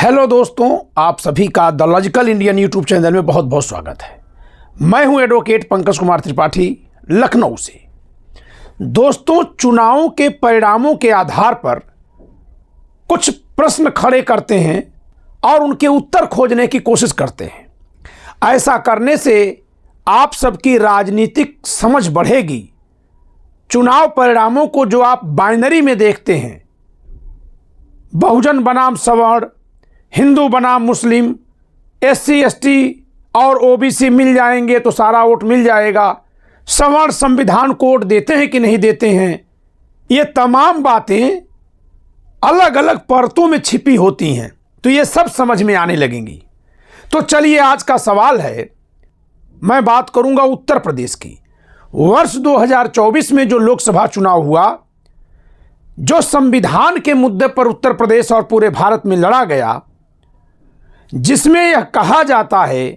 Hello दोस्तों, आप सभी का the logical Indian YouTube channel में बहुत बहुत स्वागत है। मैं हूं एडवोकेट पंकज कुमार त्रिपाठी, लखनऊ से। दोस्तों, चुनावों के परिणामों के आधार पर कुछ प्रश्न खड़े करते हैं और उनके उत्तर खोजने की कोशिश करते हैं। ऐसा करने से आप सबकी राजनीतिक समझ बढ़ेगी। चुनाव परिणामों को जो आप बाइनरी में देखते हैं, बहुजन बनाम सवर्ण, हिंदू बनाम मुस्लिम, एससी एसटी और ओबीसी मिल जाएंगे तो सारा वोट मिल जाएगा, सवर्ण संविधान को वोट देते हैं कि नहीं देते हैं, ये तमाम बातें अलग अलग परतों में छिपी होती हैं, तो ये सब समझ में आने लगेंगी। तो चलिए, आज का सवाल है, मैं बात करूंगा उत्तर प्रदेश की। वर्ष 2024 में जो लोकसभा चुनाव हुआ, जो संविधान के मुद्दे पर उत्तर प्रदेश और पूरे भारत में लड़ा गया, जिसमें यह कहा जाता है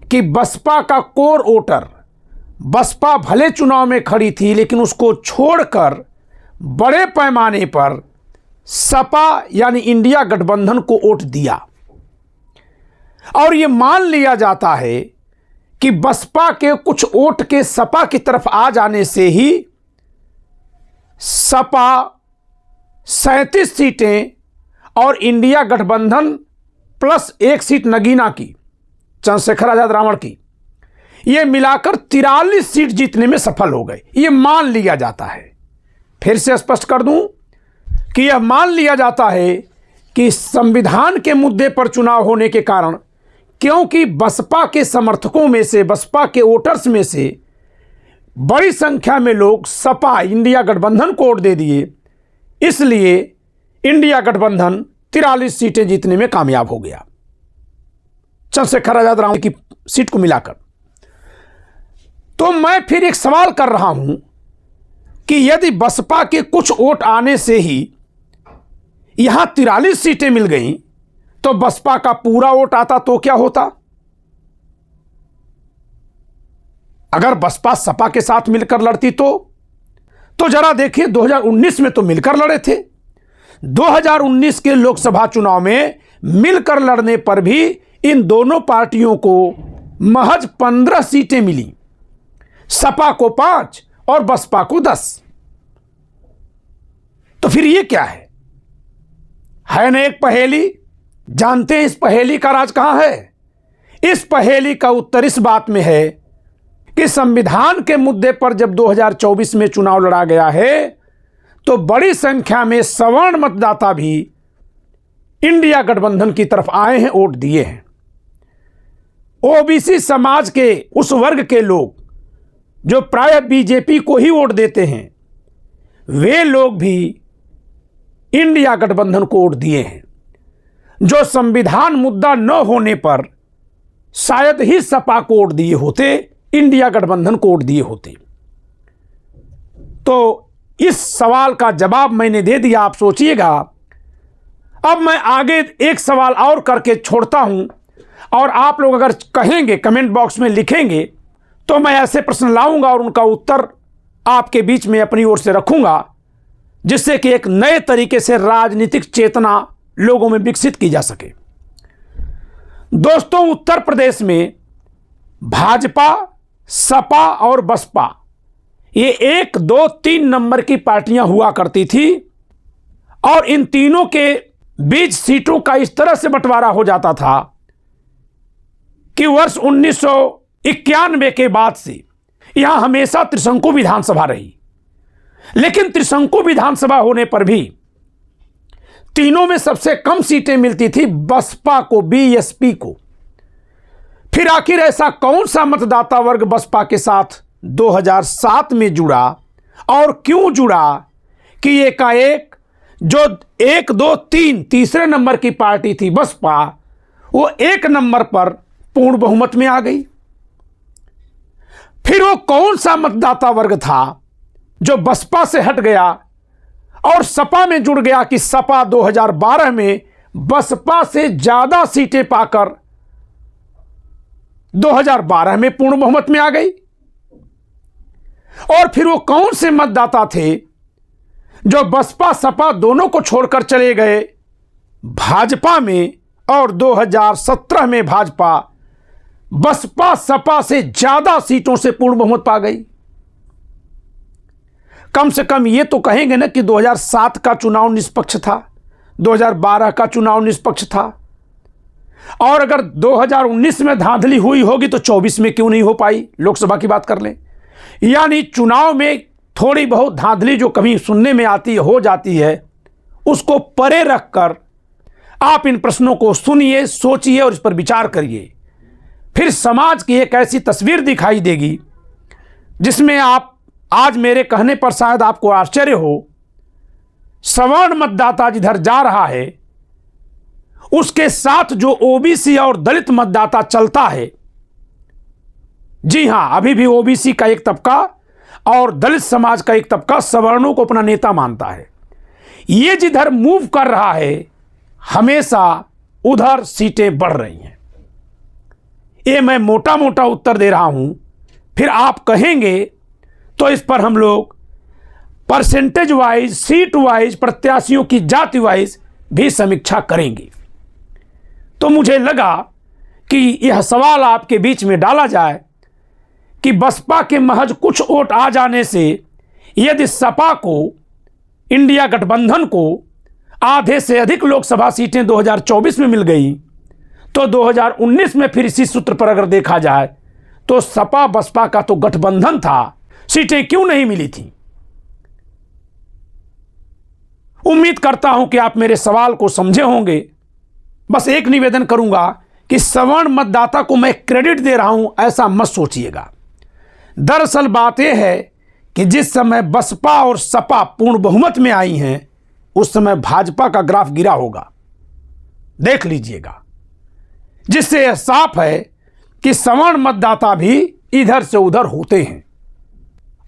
कि बसपा का कोर वोटर, बसपा भले चुनाव में खड़ी थी लेकिन उसको छोड़कर बड़े पैमाने पर सपा यानी इंडिया गठबंधन को वोट दिया। और यह मान लिया जाता है कि बसपा के कुछ वोट के सपा की तरफ आ जाने से ही सपा 37 सीटें और इंडिया गठबंधन प्लस 1 सीट नगीना की, चंद्रशेखर आजाद रावण की, ये मिलाकर 43 सीट जीतने में सफल हो गए। ये मान लिया जाता है। फिर से स्पष्ट कर दूं कि यह मान लिया जाता है कि संविधान के मुद्दे पर चुनाव होने के कारण, क्योंकि बसपा के समर्थकों में से, बसपा के वोटर्स में से बड़ी संख्या में लोग सपा इंडिया गठबंधन को वोट दे दिए, इसलिए इंडिया गठबंधन 43 सीटें जीतने में कामयाब हो गया, चंद्रशेखर आजाद रावण की सीट को मिलाकर। तो मैं फिर एक सवाल कर रहा हूं कि यदि बसपा के कुछ वोट आने से ही यहां 43 सीटें मिल गईं, तो बसपा का पूरा वोट आता तो क्या होता? अगर बसपा सपा के साथ मिलकर लड़ती तो जरा देखिए, 2019 में तो मिलकर लड़े थे। 2019 के लोकसभा चुनाव में मिलकर लड़ने पर भी इन दोनों पार्टियों को महज 15 सीटें मिली, सपा को 5 और बसपा को 10। तो फिर ये क्या है ना एक पहेली? जानते हैं इस पहेली का राज कहां है? इस पहेली का उत्तर इस बात में है कि संविधान के मुद्दे पर जब 2024 में चुनाव लड़ा गया है, तो बड़ी संख्या में सवर्ण मतदाता भी इंडिया गठबंधन की तरफ आए हैं, वोट दिए हैं। ओबीसी समाज के उस वर्ग के लोग जो प्रायः बीजेपी को ही वोट देते हैं, वे लोग भी इंडिया गठबंधन को वोट दिए हैं। जो संविधान मुद्दा न होने पर शायद ही सपा को वोट दिए होते, इंडिया गठबंधन को वोट दिए होते। तो इस सवाल का जवाब मैंने दे दिया, आप सोचिएगा। अब मैं आगे एक सवाल और करके छोड़ता हूं, और आप लोग अगर कहेंगे, कमेंट बॉक्स में लिखेंगे, तो मैं ऐसे प्रश्न लाऊंगा और उनका उत्तर आपके बीच में अपनी ओर से रखूंगा, जिससे कि एक नए तरीके से राजनीतिक चेतना लोगों में विकसित की जा सके। दोस्तों, उत्तर प्रदेश में भाजपा, सपा और बसपा, ये 1, 2, 3 नंबर की पार्टियां हुआ करती थी, और इन तीनों के बीच सीटों का इस तरह से बंटवारा हो जाता था कि वर्ष 1991 के बाद से यहां हमेशा त्रिशंकु विधानसभा रही। लेकिन त्रिशंकु विधानसभा होने पर भी तीनों में सबसे कम सीटें मिलती थी बसपा को, बीएसपी को। फिर आखिर ऐसा कौन सा मतदाता वर्ग बसपा के साथ 2007 में जुड़ा, और क्यों जुड़ा कि एकाएक जो 1, 2, 3 तीसरे नंबर की पार्टी थी बसपा, वो 1 नंबर पर पूर्ण बहुमत में आ गई? फिर वो कौन सा मतदाता वर्ग था जो बसपा से हट गया और सपा में जुड़ गया कि सपा 2012 में बसपा से ज्यादा सीटें पाकर 2012 में पूर्ण बहुमत में आ गई? और फिर वो कौन से मतदाता थे जो बसपा सपा दोनों को छोड़कर चले गए भाजपा में और 2017 में भाजपा बसपा सपा से ज्यादा सीटों से पूर्ण बहुमत पा गई। कम से कम ये तो कहेंगे ना कि 2007 का चुनाव निष्पक्ष था, 2012 का चुनाव निष्पक्ष था, और अगर 2019 में धांधली हुई होगी तो 24 में क्यों नहीं हो पाई? लोकसभा की बात कर लें। यानी चुनाव में थोड़ी बहुत धांधली जो कभी सुनने में आती हो जाती है, उसको परे रखकर आप इन प्रश्नों को सुनिए, सोचिए और इस पर विचार करिए। फिर समाज की एक ऐसी तस्वीर दिखाई देगी जिसमें आप आज मेरे कहने पर शायद आपको आश्चर्य हो, सवर्ण मतदाता जिधर जा रहा है उसके साथ जो ओबीसी और दलित मतदाता चलता है। जी हां, अभी भी ओबीसी का एक तबका और दलित समाज का एक तबका सवर्णों को अपना नेता मानता है। ये जिधर मूव कर रहा है हमेशा उधर सीटें बढ़ रही हैं। ये मैं मोटा मोटा उत्तर दे रहा हूं, फिर आप कहेंगे तो इस पर हम लोग परसेंटेज वाइज, सीट वाइज, प्रत्याशियों की जाति वाइज भी समीक्षा करेंगे। तो मुझे लगा कि यह सवाल आपके बीच में डाला जाए कि बसपा के महज कुछ वोट आ जाने से यदि सपा को, इंडिया गठबंधन को आधे से अधिक लोकसभा सीटें 2024 में मिल गई तो 2019 में फिर इसी सूत्र पर अगर देखा जाए तो सपा बसपा का तो गठबंधन था, सीटें क्यों नहीं मिली थी? उम्मीद करता हूं कि आप मेरे सवाल को समझे होंगे। बस एक निवेदन करूंगा कि सवर्ण मतदाता को मैं क्रेडिट दे रहा हूं, ऐसा मत सोचिएगा। दरअसल बात यह है कि जिस समय बसपा और सपा पूर्ण बहुमत में आई हैं उस समय भाजपा का ग्राफ गिरा होगा, देख लीजिएगा, जिससे यह साफ है कि सवर्ण मतदाता भी इधर से उधर होते हैं।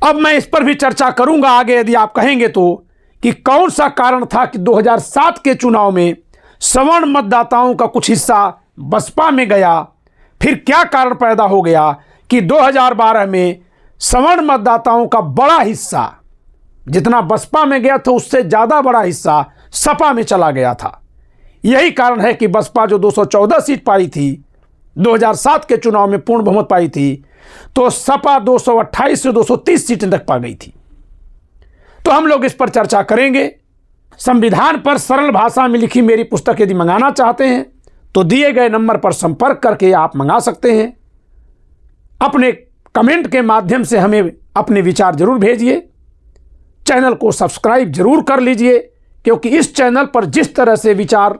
अब मैं इस पर भी चर्चा करूंगा आगे, यदि आप कहेंगे तो, कि कौन सा कारण था कि 2007 के चुनाव में सवर्ण मतदाताओं का कुछ हिस्सा बसपा में गया, फिर क्या कारण पैदा हो गया कि 2012 में सवर्ण मतदाताओं का बड़ा हिस्सा, जितना बसपा में गया था उससे ज़्यादा बड़ा हिस्सा सपा में चला गया था। यही कारण है कि बसपा जो 214 सीट पाई थी 2007 के चुनाव में, पूर्ण बहुमत पाई थी, तो सपा 228 से 230 सीटें तक पा गई थी। तो हम लोग इस पर चर्चा करेंगे। संविधान पर सरल भाषा में लिखी मेरी पुस्तक यदि मंगाना चाहते हैं तो दिए गए नंबर पर संपर्क करके आप मंगा सकते हैं। अपने कमेंट के माध्यम से हमें अपने विचार जरूर भेजिए। चैनल को सब्सक्राइब जरूर कर लीजिए, क्योंकि इस चैनल पर जिस तरह से विचार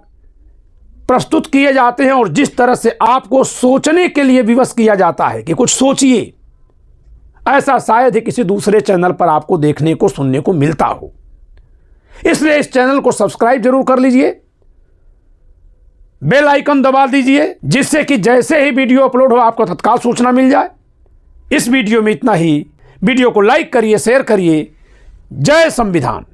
प्रस्तुत किए जाते हैं और जिस तरह से आपको सोचने के लिए विवश किया जाता है कि कुछ सोचिए, ऐसा शायद ही किसी दूसरे चैनल पर आपको देखने को, सुनने को मिलता हो। इसलिए इस चैनल को सब्सक्राइब जरूर कर लीजिए, बेल आइकन दबा दीजिए, जिससे कि जैसे ही वीडियो अपलोड हो आपको तत्काल सूचना मिल जाए। इस वीडियो में इतना ही। वीडियो को लाइक करिए, शेयर करिए। जय संविधान।